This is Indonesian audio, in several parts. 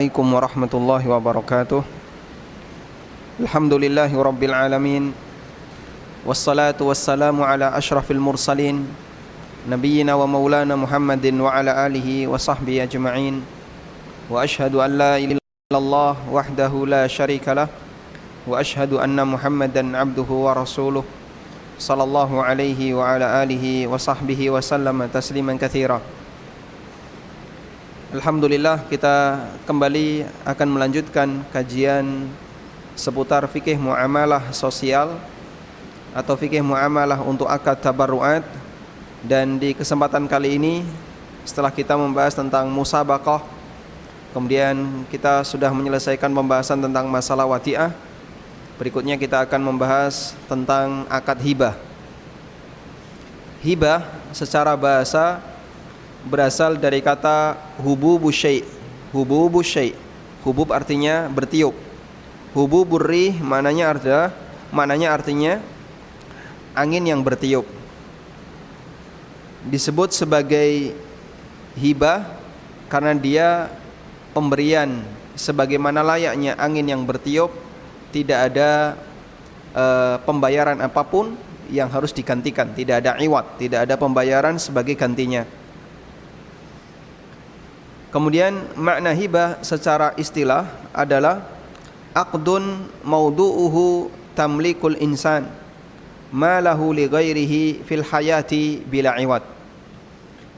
Assalamualaikum warahmatullahi wabarakatuh. Alhamdulillahi rabbil alamin. Wassalatu wassalamu ala ashrafil mursalin nabiyyina wa maulana Muhammadin wa ala alihi wa sahbihi ajma'in. Wa ashhadu an la ilaha illallah wahdahu la syarika lah wa ashhadu anna Muhammadan abduhu wa rasuluh sallallahu alaihi wa ala alihi wa sahbihi wa sallama tasliman katsira. Alhamdulillah, kita kembali akan melanjutkan kajian seputar fikih muamalah sosial atau fikih muamalah untuk akad tabarruat. Dan di kesempatan kali ini, setelah kita membahas tentang musabaqah, kemudian kita sudah menyelesaikan pembahasan tentang masalah wadi'ah. Berikutnya kita akan membahas tentang akad hibah. Hibah secara bahasa berasal dari kata hububu syai'. Hububu syai'. Hubub artinya bertiup. Hububur rih maknanya artinya angin yang bertiup. Disebut sebagai hibah karena dia pemberian sebagaimana layaknya angin yang bertiup, tidak ada pembayaran apapun yang harus digantikan, tidak ada iwad, tidak ada pembayaran sebagai gantinya. Kemudian makna hibah secara istilah adalah aqdun maudu'uhu tamlikul insan ma lahu li ghairihi fil hayati bila iwad.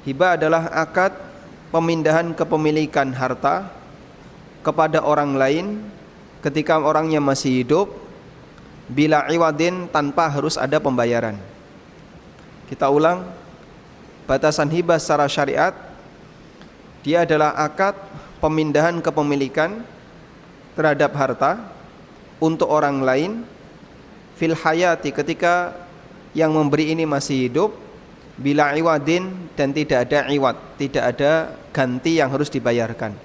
Hibah adalah akad pemindahan kepemilikan harta kepada orang lain ketika orangnya masih hidup bila iwadin, tanpa harus ada pembayaran. Kita ulang, batasan hibah secara syariat, dia adalah akad pemindahan kepemilikan terhadap harta untuk orang lain fil hayati, ketika yang memberi ini masih hidup, bila iwadin, dan tidak ada iwad, tidak ada ganti yang harus dibayarkan.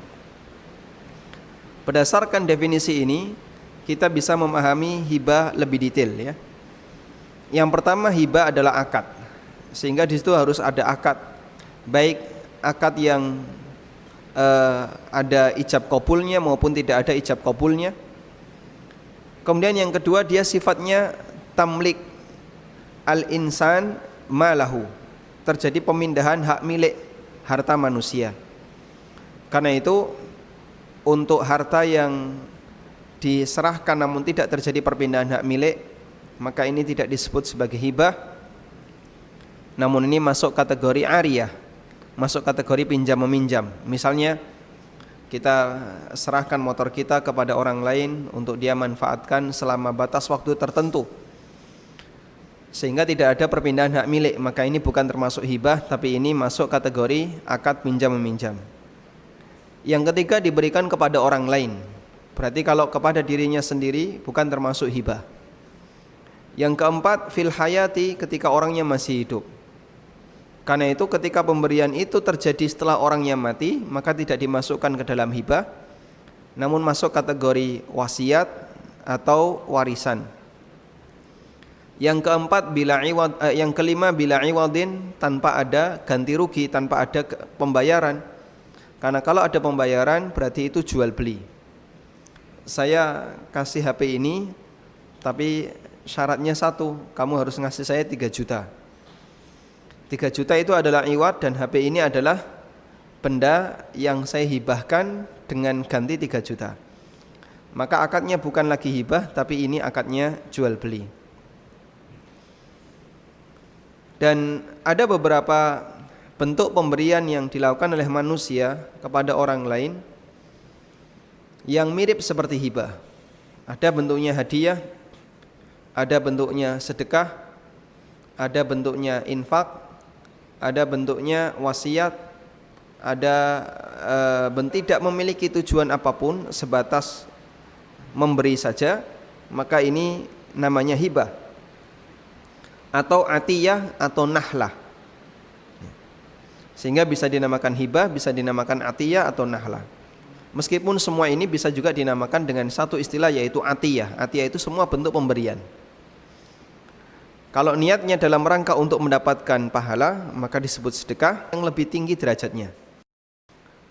Berdasarkan definisi ini, kita bisa memahami hibah lebih detail ya. Yang pertama, hibah adalah akad, sehingga di situ harus ada akad, baik akad yang ada ijab qabulnya maupun tidak ada ijab qabulnya. Kemudian yang kedua, dia sifatnya tamlik al-insan malahu, terjadi pemindahan hak milik harta manusia. Karena itu untuk harta yang diserahkan namun tidak terjadi perpindahan hak milik, maka ini tidak disebut sebagai hibah, namun ini masuk kategori ariyah, masuk kategori pinjam meminjam. Misalnya kita serahkan motor kita kepada orang lain untuk dia manfaatkan selama batas waktu tertentu sehingga tidak ada perpindahan hak milik, maka ini bukan termasuk hibah, tapi ini masuk kategori akad pinjam meminjam. Yang ketiga, diberikan kepada orang lain. Berarti kalau kepada dirinya sendiri bukan termasuk hibah. Yang keempat, fil hayati, ketika orangnya masih hidup. Karena itu ketika pemberian itu terjadi setelah orangnya mati, maka tidak dimasukkan ke dalam hibah, namun masuk kategori wasiat atau warisan. Yang keempat, yang kelima, bila iwadin, tanpa ada ganti rugi, tanpa ada pembayaran. Karena kalau ada pembayaran berarti itu jual beli. Saya kasih HP ini, tapi syaratnya satu, kamu harus ngasih saya 3 juta. 3 juta itu adalah iwad, dan HP ini adalah benda yang saya hibahkan dengan ganti 3 juta. Maka akadnya bukan lagi hibah, tapi ini akadnya jual beli. Dan ada beberapa bentuk pemberian yang dilakukan oleh manusia kepada orang lain yang mirip seperti hibah. Ada bentuknya hadiah, ada bentuknya sedekah, ada bentuknya infak, ada bentuknya wasiat, ada tidak memiliki tujuan apapun, sebatas memberi saja, maka ini namanya hibah atau atiyah atau nahlah. Sehingga bisa dinamakan hibah, bisa dinamakan atiyah atau nahlah. Meskipun semua ini bisa juga dinamakan dengan satu istilah, yaitu atiyah. Atiyah itu semua bentuk pemberian. Kalau niatnya dalam rangka untuk mendapatkan pahala, maka disebut sedekah yang lebih tinggi derajatnya.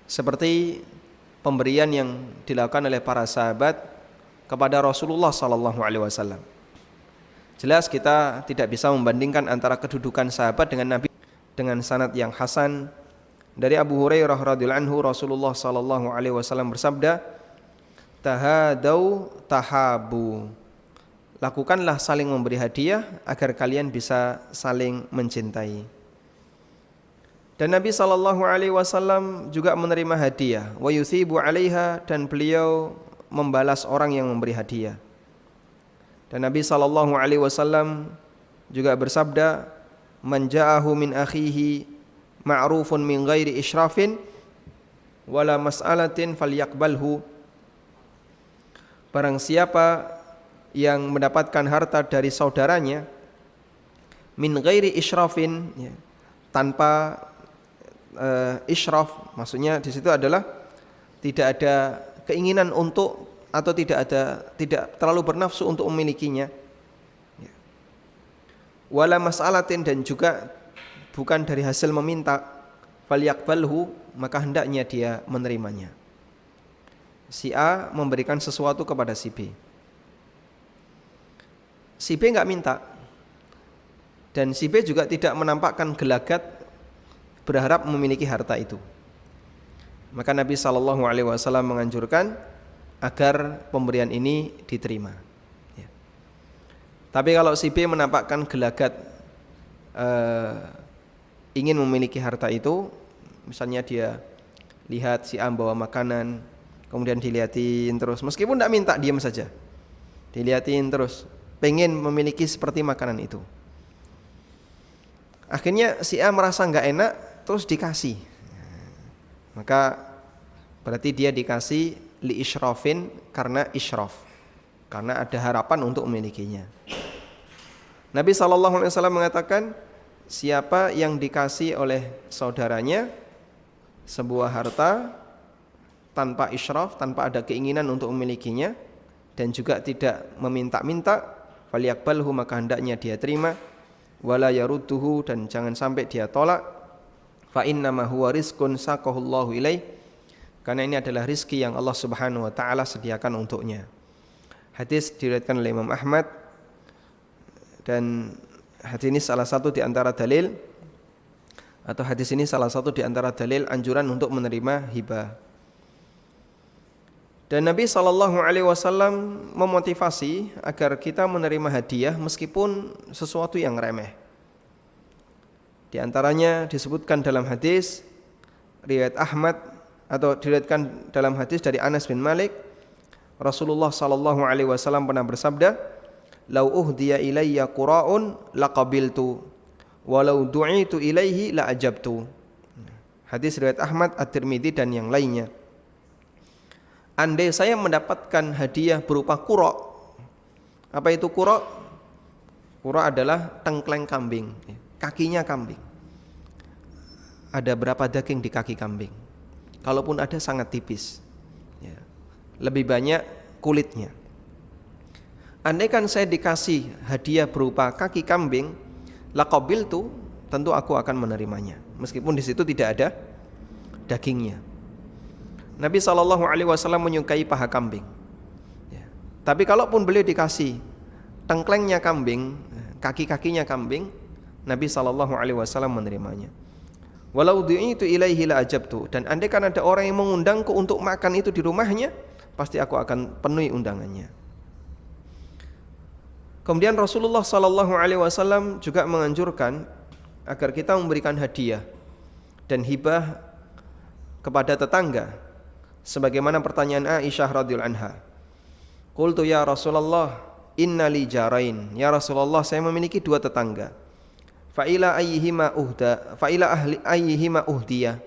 Seperti pemberian yang dilakukan oleh para sahabat kepada Rasulullah sallallahu alaihi wasallam. Jelas kita tidak bisa membandingkan antara kedudukan sahabat dengan Nabi dengan sanad yang hasan dari Abu Hurairah radhiyallahu anhu. Rasulullah sallallahu alaihi wasallam bersabda, "Tahadau tahabu." Lakukanlah saling memberi hadiah agar kalian bisa saling mencintai. Dan Nabi sallallahu alaihi wasallam juga menerima hadiah, wa yuthibu 'alaiha, dan beliau membalas orang yang memberi hadiah. Dan Nabi sallallahu alaihi wasallam juga bersabda, "Man ja'ahu min akhihi ma'rufun min ghairi israfin wala mas'alatin falyaqbalhu." Barang siapa yang mendapatkan harta dari saudaranya min ghairi israfin, ya, tanpa israf, maksudnya di situ adalah tidak ada keinginan untuk, atau tidak terlalu bernafsu untuk memilikinya. Wala mas'alatin, dan juga bukan dari hasil meminta, falyaqbalhu, maka hendaknya dia menerimanya. Si A memberikan sesuatu kepada si B. Si B enggak minta, dan si B juga tidak menampakkan gelagat berharap memiliki harta itu. Maka Nabi SAW menganjurkan agar pemberian ini diterima. Ya. Tapi kalau si B menampakkan gelagat ingin memiliki harta itu, misalnya dia lihat si A bawa makanan, kemudian dilihatin terus, meskipun tidak minta, diam saja, dilihatin terus, pengen memiliki seperti makanan itu. Akhirnya si A merasa nggak enak, terus dikasih. Maka berarti dia dikasih li isyrafin, karena isyraf, karena ada harapan untuk memilikinya. Nabi SAW mengatakan, siapa yang dikasih oleh saudaranya sebuah harta tanpa isyraf, tanpa ada keinginan untuk memilikinya, dan juga tidak meminta-minta, falyaqbalhu, maka hendaknya dia terima, wala yarudduhu, dan jangan sampai dia tolak, fa innama huwa rizqun saqahullahu ilaih, karena ini adalah rizki yang Allah Subhanahu wa taala sediakan untuknya. Hadis diriwayatkan oleh Imam Ahmad, dan hadis ini salah satu di antara dalil, atau hadis ini salah satu di antara dalil anjuran untuk menerima hibah. Dan Nabi SAW memotivasi agar kita menerima hadiah meskipun sesuatu yang remeh. Di antaranya disebutkan dalam hadis riwayat Ahmad, atau diriwayatkan dalam hadis dari Anas bin Malik, Rasulullah SAW pernah bersabda, "Lau uhdiya ilayya qura'un laqabiltu, walau du'itu ilaihi la ajabtu." Hadis riwayat Ahmad, At-Tirmidzi, dan yang lainnya. Andai saya mendapatkan hadiah berupa qura'. Apa itu qura'? Qura' adalah tengkleng kambing, kakinya kambing. Ada berapa daging di kaki kambing? Kalaupun ada sangat tipis, ya. Lebih banyak kulitnya. Andaikan saya dikasih hadiah berupa kaki kambing, laqabiltu, tentu aku akan menerimanya, meskipun di situ tidak ada dagingnya. Nabi SAW menyukai paha kambing, ya. Tapi kalaupun beliau dikasih tengklengnya kambing, kaki-kakinya kambing, Nabi SAW menerimanya. Walau du'itu ilaihi la ajabtu, dan andaikan ada orang yang mengundangku untuk makan itu di rumahnya, pasti aku akan penuhi undangannya. Kemudian Rasulullah SAW juga menganjurkan agar kita memberikan hadiah dan hibah kepada tetangga, sebagaimana pertanyaan Aisyah radhiyallahu anha. Qultu ya Rasulullah, inna li jarain. Ya Rasulullah, saya memiliki dua tetangga. Fa ila ayyihima uhdiya.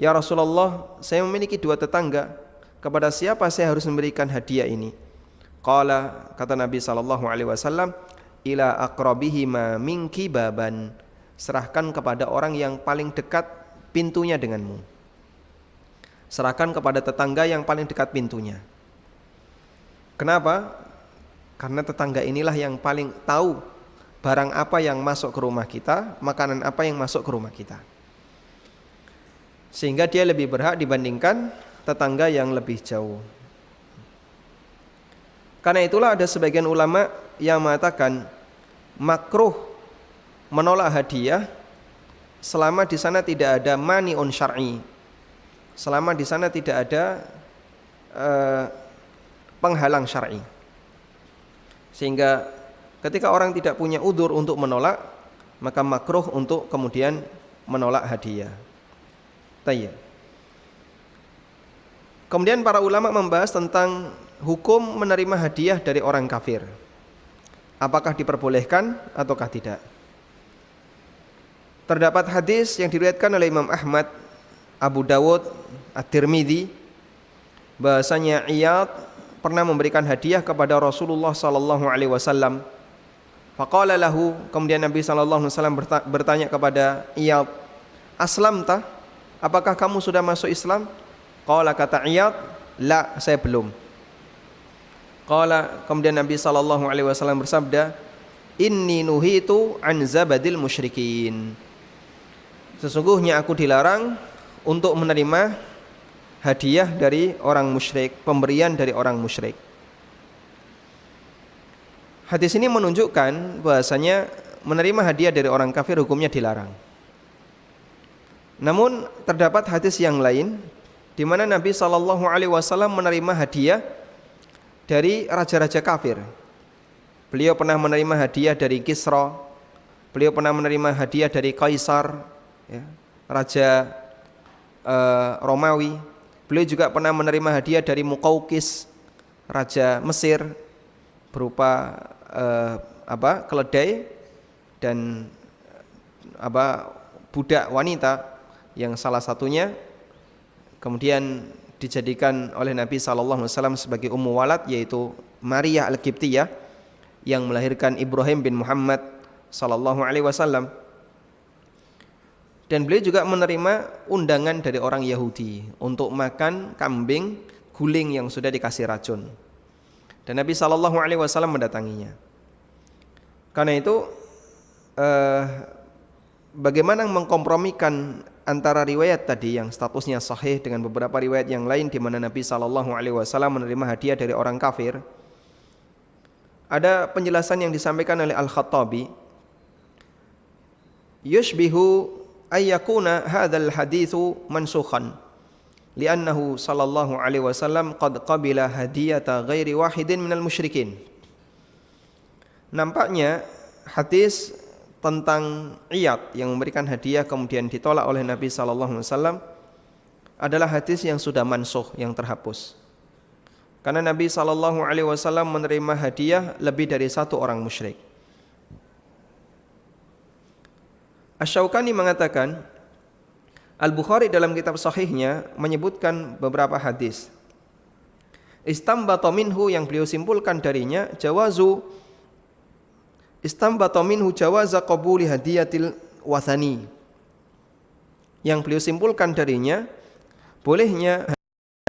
Ya Rasulullah, saya memiliki dua tetangga, kepada siapa saya harus memberikan hadiah ini? Qala, kata Nabi SAW, ila aqrabihima minki baban. Serahkan kepada orang yang paling dekat pintunya denganmu. Serahkan kepada tetangga yang paling dekat pintunya. Kenapa? Karena tetangga inilah yang paling tahu barang apa yang masuk ke rumah kita, makanan apa yang masuk ke rumah kita. Sehingga dia lebih berhak dibandingkan tetangga yang lebih jauh. Karena itulah ada sebagian ulama yang mengatakan makruh menolak hadiah selama di sana tidak ada mani'un syar'i. Selama di sana tidak ada penghalang syar'i. Sehingga ketika orang tidak punya udzur untuk menolak, maka makruh untuk kemudian menolak hadiah. Tayyib. Kemudian para ulama membahas tentang hukum menerima hadiah dari orang kafir. Apakah diperbolehkan ataukah tidak? Terdapat hadis yang diriwayatkan oleh Imam Ahmad, Abu Dawud, At-Tirmidzi bahasanya Iyad pernah memberikan hadiah kepada Rasulullah sallallahu alaihi wasallam. Faqala lahu, kemudian Nabi sallallahu alaihi wasallam bertanya kepada Iyad, "Aslamta? Apakah kamu sudah masuk Islam?" Qala, kata Iyad, "La, saya belum." Qala, kemudian Nabi sallallahu alaihi wasallam bersabda, "Inni nuhitu an zabadil musyrikin." Sesungguhnya aku dilarang untuk menerima hadiah dari orang musyrik, pemberian dari orang musyrik. Hadis ini menunjukkan bahasanya menerima hadiah dari orang kafir hukumnya dilarang. Namun terdapat hadis yang lain di mana Nabi sallallahu alaihi wasallam menerima hadiah dari raja-raja kafir. Beliau pernah menerima hadiah dari Kisra, beliau pernah menerima hadiah dari Kaisar, ya, raja Romawi. Beliau juga pernah menerima hadiah dari Muqawqis, raja Mesir, berupa keledai dan budak wanita yang salah satunya kemudian dijadikan oleh Nabi sallallahu alaihi wasallam sebagai ummu walad, yaitu Maria Al-Qibtiyah yang melahirkan Ibrahim bin Muhammad sallallahu alaihi wasallam. Dan beliau juga menerima undangan dari orang Yahudi untuk makan kambing guling yang sudah dikasih racun. Dan Nabi sallallahu alaihi wasallam mendatanginya. Karena itu bagaimana mengkompromikan antara riwayat tadi yang statusnya sahih dengan beberapa riwayat yang lain di mana Nabi sallallahu alaihi wasallam menerima hadiah dari orang kafir? Ada penjelasan yang disampaikan oleh Al-Khattabi. Yushbihu ayyakuna hadzal haditsu mansukhan li'annahu sallallahu alaihi wasallam qad qabila hadiyata ghairi wahidin minal musyrikin. Nampaknya hadis tentang Iyad yang memberikan hadiah kemudian ditolak oleh Nabi sallallahu alaihi wasallam adalah hadis yang sudah mansukh, yang terhapus. Karena Nabi sallallahu alaihi wasallam menerima hadiah lebih dari satu orang musyrik. Asy-Syaukani mengatakan, Al-Bukhari dalam kitab sahihnya menyebutkan beberapa hadis. Istambata minhu, yang beliau simpulkan darinya, istambata minhu jawaza qabuli hadiyatil wathani. Yang beliau simpulkan darinya bolehnya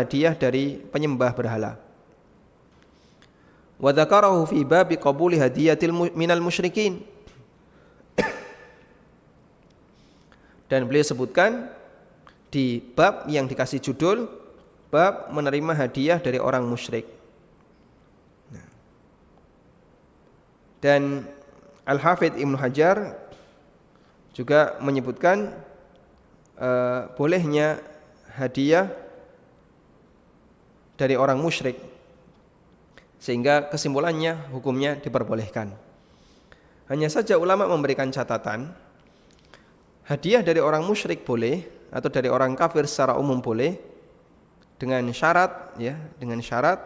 hadiah dari penyembah berhala. Wa dzakarahu fi babi qabuli hadiyatil minal musyrikin. Dan beliau sebutkan di bab yang dikasih judul bab menerima hadiah dari orang musyrik. Dan Al-Hafidz Ibnu Hajar juga menyebutkan bolehnya hadiah dari orang musyrik, sehingga kesimpulannya hukumnya diperbolehkan. Hanya saja ulama memberikan catatan, hadiah dari orang musyrik boleh, atau dari orang kafir secara umum boleh, dengan syarat, ya, dengan syarat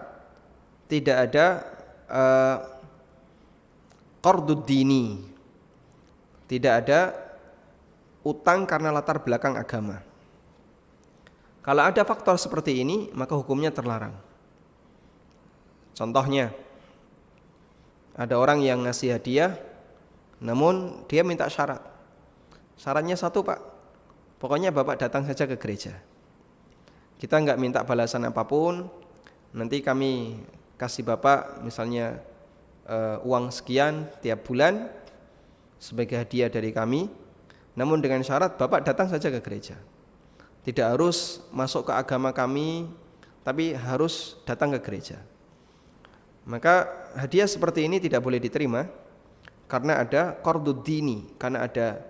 tidak ada qardud dini, tidak ada utang karena latar belakang agama. Kalau ada faktor seperti ini, maka hukumnya terlarang. Contohnya, ada orang yang ngasih hadiah, namun dia minta syarat. Syaratnya satu, Pak, pokoknya Bapak datang saja ke gereja. Kita enggak minta balasan apapun, nanti kami kasih Bapak misalnya uang sekian tiap bulan sebagai hadiah dari kami, namun dengan syarat Bapak datang saja ke gereja. Tidak harus masuk ke agama kami, tapi harus datang ke gereja. Maka hadiah seperti ini tidak boleh diterima karena ada qardud dini, karena ada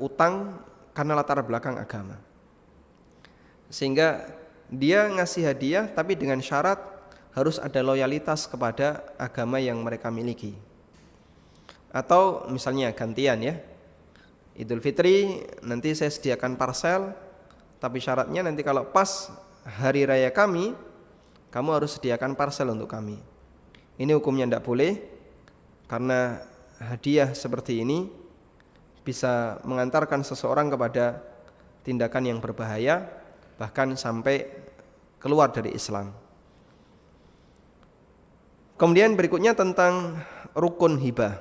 utang karena latar belakang agama. Sehingga dia ngasih hadiah tapi dengan syarat harus ada loyalitas kepada agama yang mereka miliki. Atau misalnya gantian ya, Idul Fitri nanti saya sediakan parcel, tapi syaratnya nanti kalau pas hari raya kami, kamu harus sediakan parcel untuk kami. Ini hukumnya tidak boleh, karena hadiah seperti ini bisa mengantarkan seseorang kepada tindakan yang berbahaya, bahkan sampai keluar dari Islam. Kemudian berikutnya tentang rukun hibah.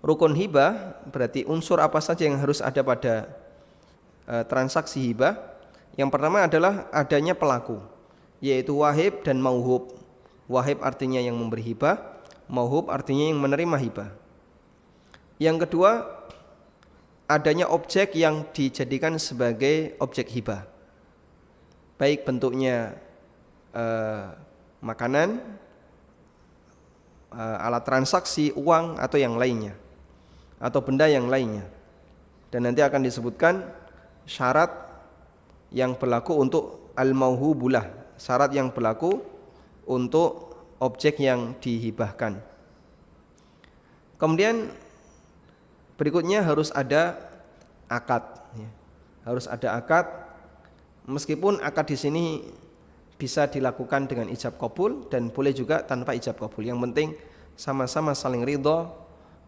Rukun hibah berarti unsur apa saja yang harus ada pada transaksi hibah. Yang pertama adalah adanya pelaku, yaitu wahib dan mauhub. Wahib artinya yang memberi hibah, mauhub artinya yang menerima hibah. Yang kedua, adanya objek yang dijadikan sebagai objek hibah, baik bentuknya makanan, alat transaksi, uang atau yang lainnya, atau benda yang lainnya. Dan nanti akan disebutkan syarat yang berlaku untuk al-mauhubulah, syarat yang berlaku untuk objek yang dihibahkan. Kemudian berikutnya harus ada akad, ya. Harus ada akad, meskipun akad di sini bisa dilakukan dengan ijab qabul dan boleh juga tanpa ijab qabul. Yang penting sama-sama saling ridho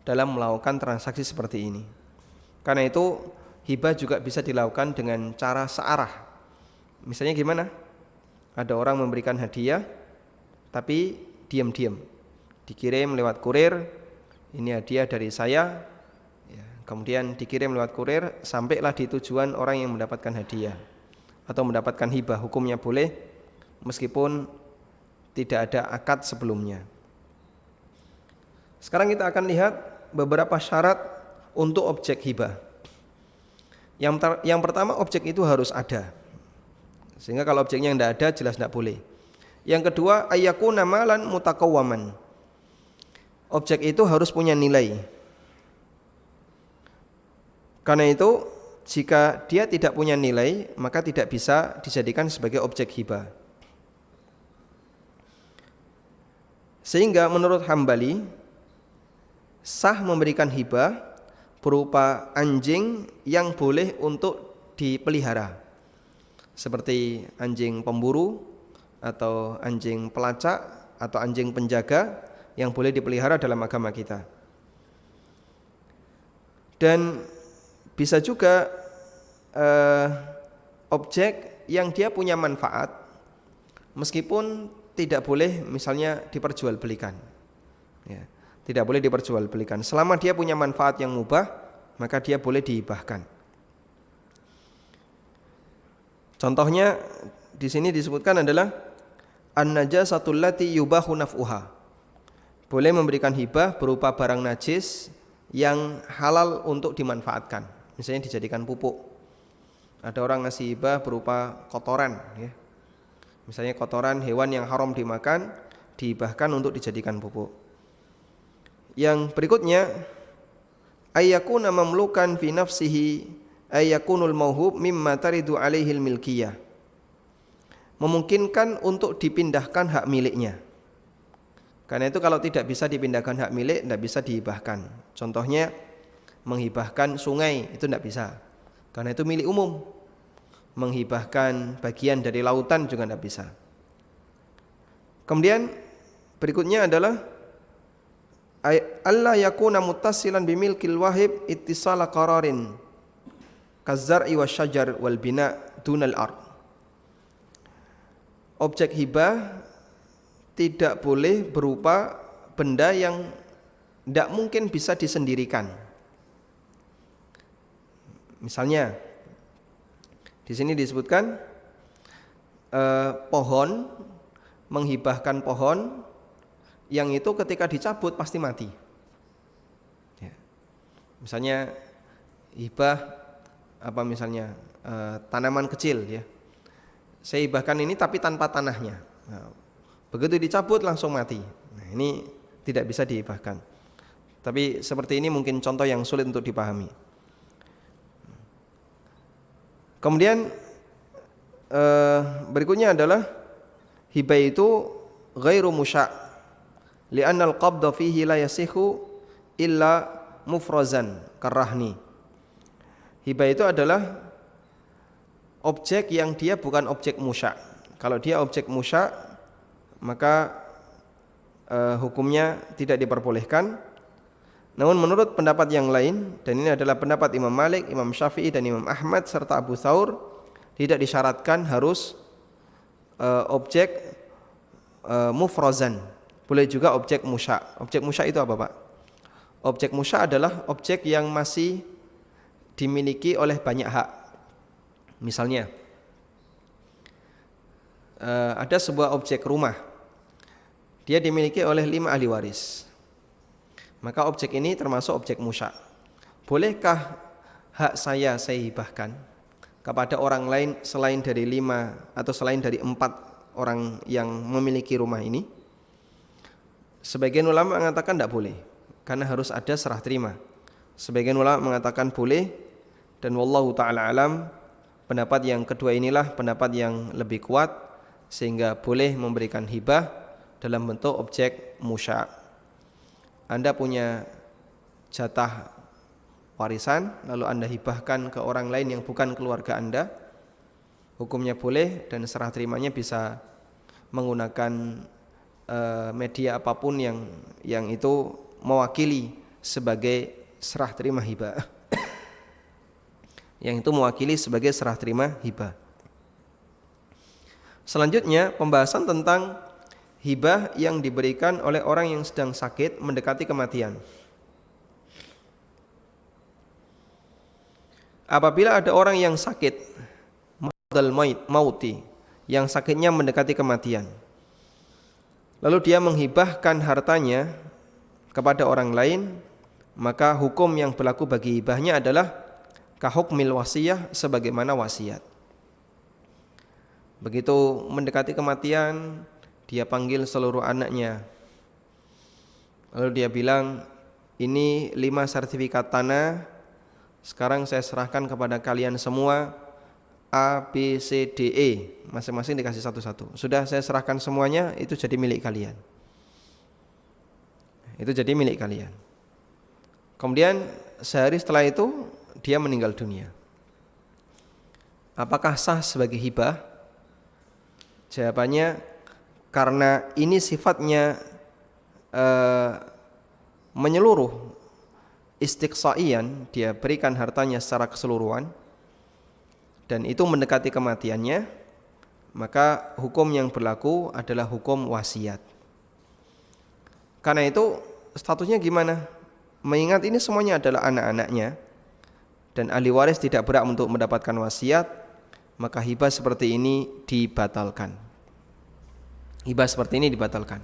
dalam melakukan transaksi seperti ini. Karena itu hibah juga bisa dilakukan dengan cara searah. Misalnya gimana? Ada orang memberikan hadiah tapi diam-diam, dikirim lewat kurir, ini hadiah dari saya, ya, kemudian dikirim lewat kurir, sampailah di tujuan orang yang mendapatkan hadiah atau mendapatkan hibah. Hukumnya boleh meskipun tidak ada akad sebelumnya. Sekarang kita akan lihat beberapa syarat untuk objek hibah. Yang pertama, objek itu harus ada, sehingga kalau objeknya tidak ada jelas tidak boleh. Yang kedua, ayyakuna malan mutakawwaman. Objek itu harus punya nilai. Karena itu jika dia tidak punya nilai, maka tidak bisa dijadikan sebagai objek hibah. Sehingga menurut Hambali, sah memberikan hibah berupa anjing yang boleh untuk dipelihara, seperti anjing pemburu atau anjing pelacak atau anjing penjaga yang boleh dipelihara dalam agama kita. Dan bisa juga objek yang dia punya manfaat, meskipun tidak boleh misalnya diperjualbelikan, ya, tidak boleh diperjualbelikan. Selama dia punya manfaat yang mubah, maka dia boleh dihibahkan. Contohnya di sini disebutkan adalah an-najasatul lati yubahu naf'uha. Boleh memberikan hibah berupa barang najis yang halal untuk dimanfaatkan. Misalnya dijadikan pupuk. Ada orang ngasih hibah berupa kotoran, ya. Misalnya kotoran hewan yang haram dimakan, dihibahkan untuk dijadikan pupuk. Yang berikutnya, ayyakuna mamlukan fi nafsihi ayyakunul mauhub mimma taridu alaihil milkiyah. Memungkinkan untuk dipindahkan hak miliknya. Karena itu kalau tidak bisa dipindahkan hak milik, tidak bisa dihibahkan. Contohnya menghibahkan sungai, itu tidak bisa, karena itu milik umum. Menghibahkan bagian dari lautan juga tidak bisa. Kemudian berikutnya adalah alla yakuna muttasilan bimilkil wahib ittisala qararin kazzar'i wasyajar wal bina dunal ard. Objek hibah tidak boleh berupa benda yang tidak mungkin bisa disendirikan. Misalnya di sini disebutkan pohon, menghibahkan pohon yang itu ketika dicabut pasti mati, ya. Misalnya hibah misalnya tanaman kecil ya. Saya hibahkan ini tapi tanpa tanahnya. Nah, begitu dicabut langsung mati. Nah, ini tidak bisa dihibahkan. Tapi seperti ini mungkin contoh yang sulit untuk dipahami. Kemudian berikutnya adalah hibah itu ghairu musya', li'anna al-qabda fihi la yasihu illa mufrazan karahni. Hibah itu adalah objek yang dia bukan objek musya'. Kalau dia objek musya', maka hukumnya tidak diperbolehkan. Namun menurut pendapat yang lain, dan ini adalah pendapat Imam Malik, Imam Syafi'i dan Imam Ahmad serta Abu Thawr, tidak disyaratkan harus objek mufrazan. Boleh juga objek musya'. Objek musya' itu apa, Pak? Objek musya' adalah objek yang masih dimiliki oleh banyak hak. Misalnya ada sebuah objek rumah, dia dimiliki oleh 5 ahli waris, maka objek ini termasuk objek musya'. Bolehkah hak saya hibahkan kepada orang lain selain dari 5 atau selain dari 4 orang yang memiliki rumah ini? Sebagian ulama mengatakan tidak boleh, karena harus ada serah terima. Sebagian ulama mengatakan boleh, dan wallahu ta'ala alam, pendapat yang kedua inilah pendapat yang lebih kuat, sehingga boleh memberikan hibah dalam bentuk objek musya'. Anda punya jatah warisan, lalu Anda hibahkan ke orang lain yang bukan keluarga Anda, hukumnya boleh, dan serah terimanya bisa menggunakan media apapun yang itu mewakili sebagai serah terima hibah. Yang itu mewakili sebagai serah terima hibah. Selanjutnya pembahasan tentang hibah yang diberikan oleh orang yang sedang sakit mendekati kematian. Apabila ada orang yang sakit, mauti, yang sakitnya mendekati kematian, lalu dia menghibahkan hartanya kepada orang lain, maka hukum yang berlaku bagi hibahnya adalah kahukmil wasiyah, sebagaimana wasiat. Begitu mendekati kematian, dia panggil seluruh anaknya, lalu dia bilang, ini 5 sertifikat tanah, sekarang saya serahkan kepada kalian semua, A, B, C, D, E, masing-masing dikasih satu-satu. Sudah saya serahkan semuanya, itu jadi milik kalian. Itu jadi milik kalian. Kemudian sehari setelah itu dia meninggal dunia. Apakah sah sebagai hibah? Jawabannya, karena ini sifatnya menyeluruh, istiqsaian, dia berikan hartanya secara keseluruhan, dan itu mendekati kematiannya, maka hukum yang berlaku adalah hukum wasiat. Karena itu statusnya gimana? Mengingat ini semuanya adalah anak-anaknya, dan ahli waris tidak berhak untuk mendapatkan wasiat, maka hibah seperti ini dibatalkan. Hibah seperti ini dibatalkan.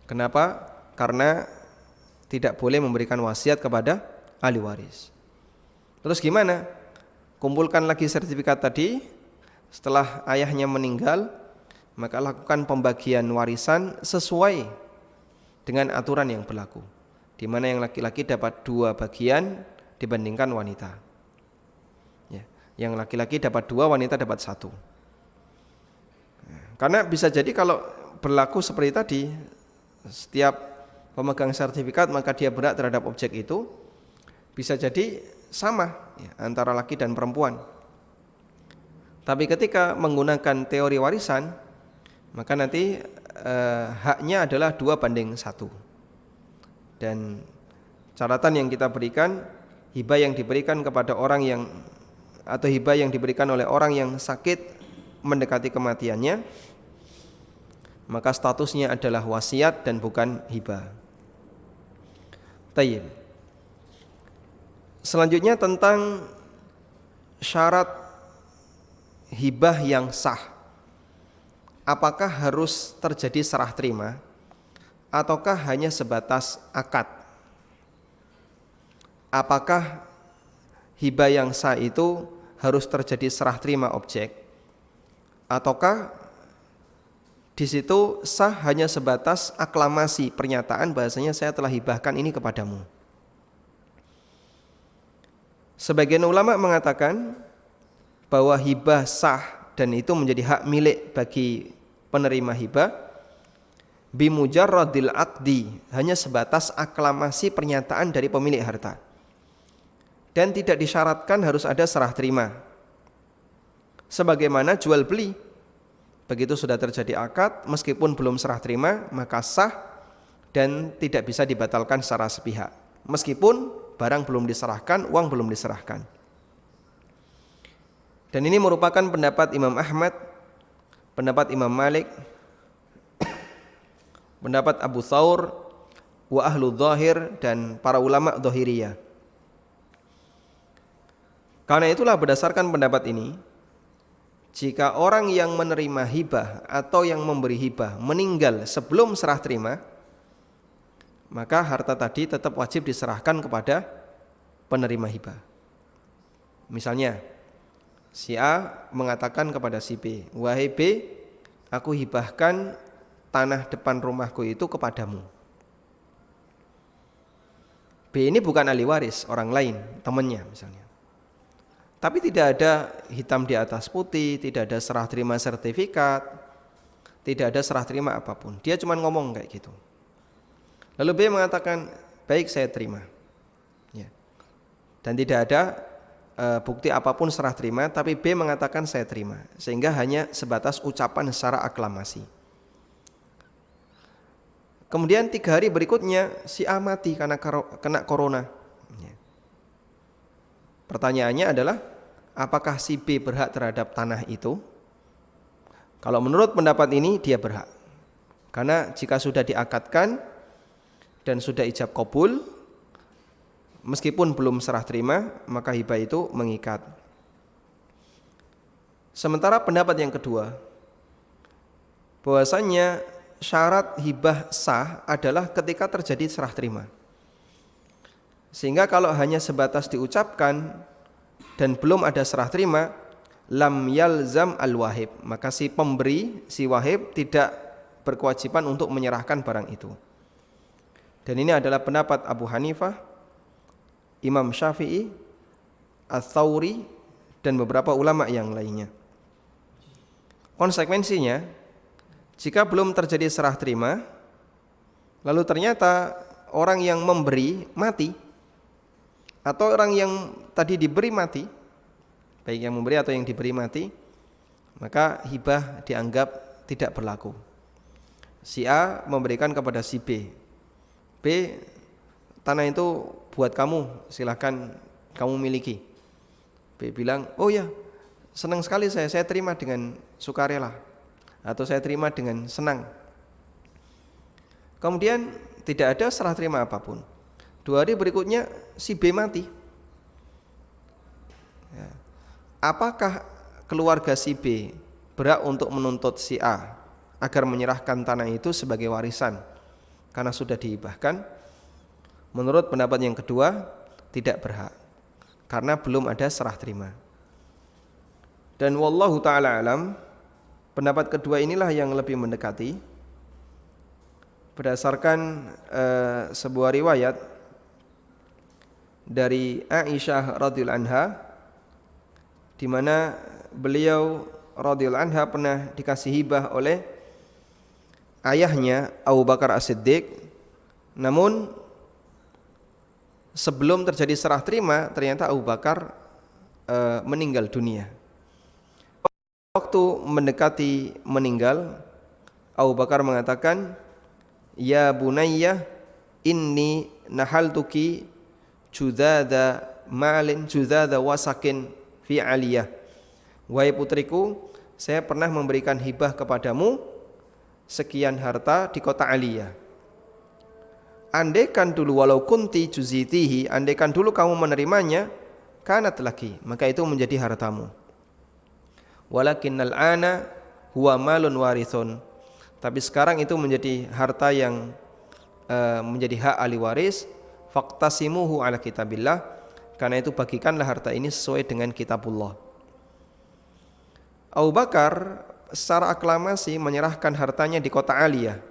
Kenapa? Karena tidak boleh memberikan wasiat kepada ahli waris. Terus gimana? Kumpulkan lagi sertifikat tadi. Setelah ayahnya meninggal, maka lakukan pembagian warisan sesuai dengan aturan yang berlaku, di mana yang laki-laki dapat 2 bagian dibandingkan wanita. Ya, yang laki-laki dapat 2, wanita dapat 1. Karena bisa jadi kalau berlaku seperti tadi, setiap pemegang sertifikat maka dia berhak terhadap objek itu, bisa jadi sama ya, antara laki dan perempuan. Tapi ketika menggunakan teori warisan, maka nanti haknya adalah 2:1. Dan catatan yang kita berikan, hibah yang diberikan kepada orang yang, atau hibah yang diberikan oleh orang yang sakit mendekati kematiannya, maka statusnya adalah wasiat dan bukan hibah. Tayyib. Selanjutnya tentang syarat hibah yang sah. Apakah harus terjadi serah terima ataukah hanya sebatas akad? Apakah hibah yang sah itu harus terjadi serah terima objek, ataukah di situ sah hanya sebatas aklamasi pernyataan bahasanya saya telah hibahkan ini kepadamu. Sebagian ulama mengatakan bahwa hibah sah dan itu menjadi hak milik bagi penerima hibah bimujarradil aqdi, hanya sebatas aklamasi pernyataan dari pemilik harta dan tidak disyaratkan harus ada serah terima. Sebagaimana jual beli, begitu sudah terjadi akad meskipun belum serah terima maka sah dan tidak bisa dibatalkan secara sepihak meskipun barang belum diserahkan, uang belum diserahkan. Dan ini merupakan pendapat Imam Ahmad, pendapat Imam Malik, pendapat Abu Thawr wa ahlu dhahir dan para ulama dhahiriyah. Karena itulah berdasarkan pendapat ini, jika orang yang menerima hibah atau yang memberi hibah meninggal sebelum serah terima, maka harta tadi tetap wajib diserahkan kepada penerima hibah. Misalnya si A mengatakan kepada si B, wahai B, aku hibahkan tanah depan rumahku itu kepadamu. B ini bukan ahli waris, orang lain, temannya misalnya. Tapi tidak ada hitam di atas putih, tidak ada serah terima sertifikat, tidak ada serah terima apapun. Dia cuma ngomong kayak gitu. Lalu B mengatakan, baik saya terima. Ya. Dan tidak ada bukti apapun serah terima, tapi B mengatakan saya terima. Sehingga hanya sebatas ucapan secara aklamasi. Kemudian 3 hari berikutnya si A mati karena kena corona. Ya. Pertanyaannya adalah, apakah si B berhak terhadap tanah itu? Kalau menurut pendapat ini dia berhak. Karena jika sudah diakadkan dan sudah ijab qabul, meskipun belum serah terima, maka hibah itu mengikat. Sementara pendapat yang kedua, bahwasanya syarat hibah sah adalah ketika terjadi serah terima. Sehingga kalau hanya sebatas diucapkan dan belum ada serah terima, lam yalzam al-wahib, maka si pemberi, si wahib tidak berkewajiban untuk menyerahkan barang itu. Dan ini adalah pendapat Abu Hanifah, Imam Syafi'i, Ats-Tsauri dan beberapa ulama yang lainnya. Konsekuensinya, jika belum terjadi serah terima, lalu ternyata orang yang memberi mati atau orang yang tadi diberi mati, baik yang memberi atau yang diberi mati, maka hibah dianggap tidak berlaku. Si A memberikan kepada si B, B, tanah itu buat kamu, silakan kamu miliki. B bilang, oh ya, senang sekali saya terima dengan sukarela, atau saya terima dengan senang. Kemudian tidak ada serah terima apapun. 2 hari berikutnya si B mati. Ya. Apakah keluarga si B berhak untuk menuntut si A agar menyerahkan tanah itu sebagai warisan karena sudah dihibahkan? Menurut pendapat yang kedua, tidak berhak karena belum ada serah terima. Dan wallahu ta'ala alam, pendapat kedua inilah yang lebih mendekati berdasarkan sebuah riwayat dari Aisyah radhiyallahu anha, di mana beliau radhiyallahu anha pernah dikasih hibah oleh ayahnya Abu Bakar As-Siddiq. Namun sebelum terjadi serah terima, ternyata Abu Bakar meninggal dunia. Waktu mendekati meninggal, Abu Bakar mengatakan, ya bunayya inni nahaltuki judada malin judada wasakin fi aliyah. Wahai putriku, saya pernah memberikan hibah kepadamu sekian harta di kota Aliyah. Andaikan dulu walau kunti juzitihi, andaikan dulu kamu menerimanya, kanat lagi, maka itu menjadi hartamu. Walakinnal ana huwa malun warithun, tapi sekarang itu menjadi harta yang menjadi hak ahli waris. Faqtasimuhu ala kitabillah, karena itu bagikanlah harta ini sesuai dengan kitabullah. Abu Bakar secara aklamasi menyerahkan hartanya di kota Aliyah,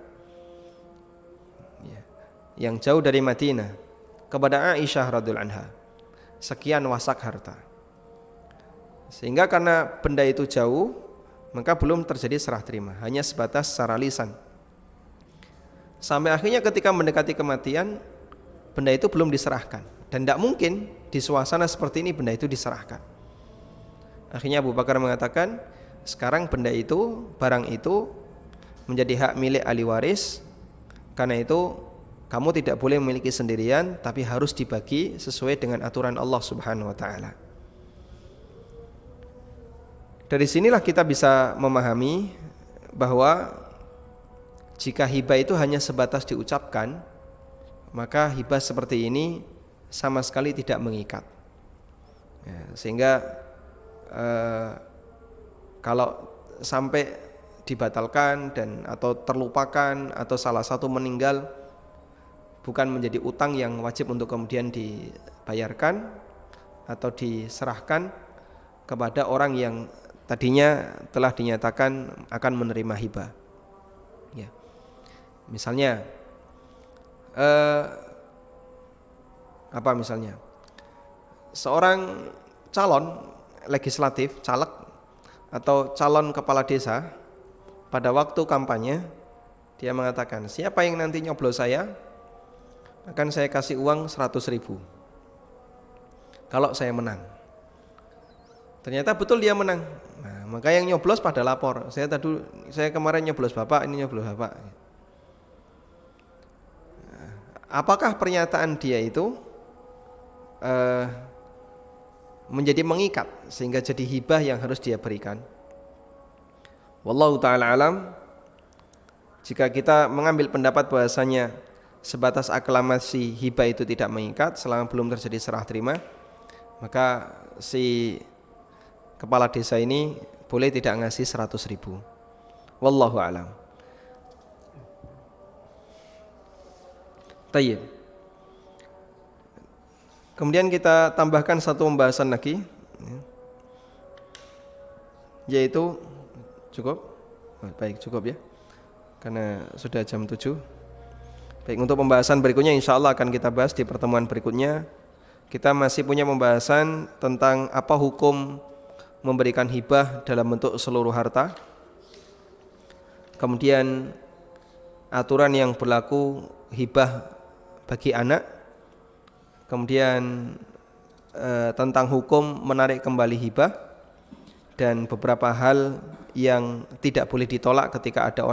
yang jauh dari Madinah, kepada Aisyah radhiyallahu anha, sekian wasak harta. Sehingga karena benda itu jauh, maka belum terjadi serah terima, hanya sebatas secara lisan. Sampai akhirnya ketika mendekati kematian, benda itu belum diserahkan, dan tidak mungkin di suasana seperti ini benda itu diserahkan. Akhirnya Abu Bakar mengatakan, sekarang benda itu, barang itu menjadi hak milik ahli waris, karena itu kamu tidak boleh memiliki sendirian, tapi harus dibagi sesuai dengan aturan Allah Subhanahu wa taala. Dari sinilah kita bisa memahami bahwa jika hibah itu hanya sebatas diucapkan, maka hibah seperti ini sama sekali tidak mengikat. Sehingga kalau sampai dibatalkan dan atau terlupakan atau salah satu meninggal, bukan menjadi utang yang wajib untuk kemudian dibayarkan atau diserahkan kepada orang yang tadinya telah dinyatakan akan menerima hibah. Ya. Misalnya, misalnya seorang calon legislatif, caleg atau calon kepala desa, pada waktu kampanye dia mengatakan, siapa yang nanti nyoblos saya, akan saya kasih uang 100.000 kalau saya menang. Ternyata betul dia menang. Nah, maka yang nyoblos pada lapor, saya kemarin nyoblos Bapak, ini nyoblos Bapak. Nah, apakah pernyataan dia itu menjadi mengikat sehingga jadi hibah yang harus dia berikan? Wallahu ta'ala alam. Jika kita mengambil pendapat bahasanya sebatas aklamasi hibah itu tidak mengikat selama belum terjadi serah terima, maka si kepala desa ini boleh tidak ngasih 100.000. Wallahu a'lam. Tayyib. Kemudian kita tambahkan satu pembahasan lagi, yaitu cukup? Baik, cukup ya, karena sudah jam 7. Baik, untuk pembahasan berikutnya insya Allah akan kita bahas di pertemuan berikutnya. Kita masih punya pembahasan tentang apa hukum memberikan hibah dalam bentuk seluruh harta. Kemudian aturan yang berlaku hibah bagi anak. Kemudian tentang hukum menarik kembali hibah, dan beberapa hal yang tidak boleh ditolak ketika ada orang